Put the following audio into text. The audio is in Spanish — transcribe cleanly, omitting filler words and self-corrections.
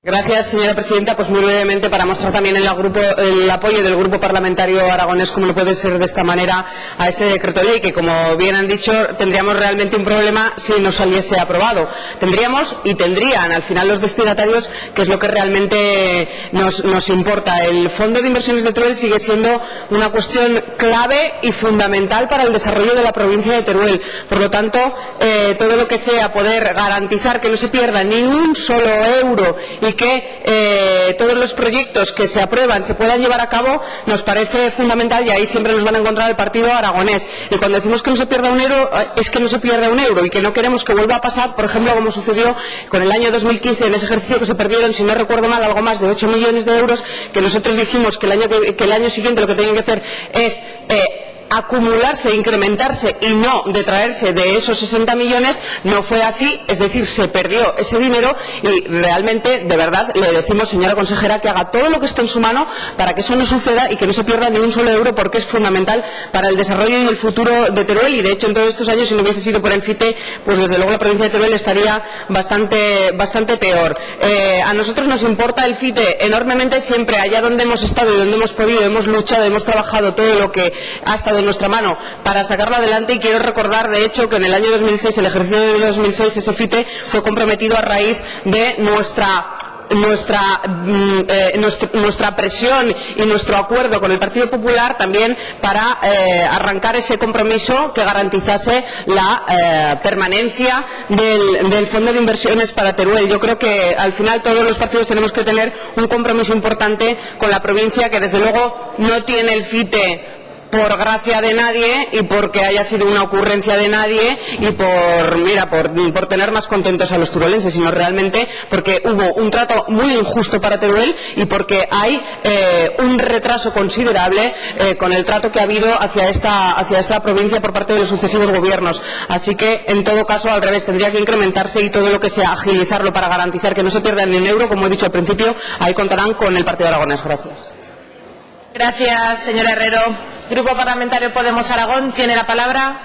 Gracias, señora presidenta. Pues muy brevemente, para mostrar también el apoyo del Grupo Parlamentario Aragonés, como no puede ser de esta manera, a este decreto ley, que, como bien han dicho, tendríamos realmente un problema si no saliese aprobado. Tendríamos y tendrían, al final, los destinatarios, que es lo que realmente nos importa. El Fondo de Inversiones de Teruel sigue siendo una cuestión clave y fundamental para el desarrollo de la provincia de Teruel. Por lo tanto, todo lo que sea poder garantizar que no se pierda ni un solo euro y que todos los proyectos que se aprueban se puedan llevar a cabo nos parece fundamental, y ahí siempre nos van a encontrar el Partido Aragonés. Y cuando decimos que no se pierda un euro, es que no se pierda un euro, y que no queremos que vuelva a pasar, por ejemplo, como sucedió con el año 2015, en ese ejercicio que se perdieron, si no recuerdo mal, algo más de 8 millones de euros, que nosotros dijimos que el año siguiente lo que tenían que hacer es acumularse, incrementarse y no detraerse de esos 60 millones. No fue así, es decir, se perdió ese dinero, y realmente, de verdad, le decimos, señora consejera, que haga todo lo que esté en su mano para que eso no suceda y que no se pierda ni un solo euro, porque es fundamental para el desarrollo y el futuro de Teruel. Y de hecho, en todos estos años, si no hubiese sido por el FITE, pues desde luego la provincia de Teruel estaría bastante peor. A nosotros nos importa el FITE enormemente, siempre allá donde hemos estado y donde hemos podido, hemos luchado, hemos trabajado todo lo que ha estado en nuestra mano para sacarlo adelante. Y quiero recordar, de hecho, que en el año 2006, el ejercicio de 2006, ese FITE fue comprometido a raíz de nuestra presión y nuestro acuerdo con el Partido Popular, también para arrancar ese compromiso que garantizase la permanencia del Fondo de Inversiones para Teruel. Yo creo que al final todos los partidos tenemos que tener un compromiso importante con la provincia, que desde luego no tiene el FITE por gracia de nadie y porque haya sido una ocurrencia de nadie y por tener más contentos a los turolenses, sino realmente porque hubo un trato muy injusto para Teruel y porque hay un retraso considerable con el trato que ha habido hacia esta provincia por parte de los sucesivos gobiernos. Así que, en todo caso, al revés, tendría que incrementarse, y todo lo que sea agilizarlo para garantizar que no se pierda ni un euro, como he dicho al principio, ahí contarán con el Partido Aragonés. Gracias. Gracias, señora Herrero. Grupo Parlamentario Podemos Aragón tiene la palabra.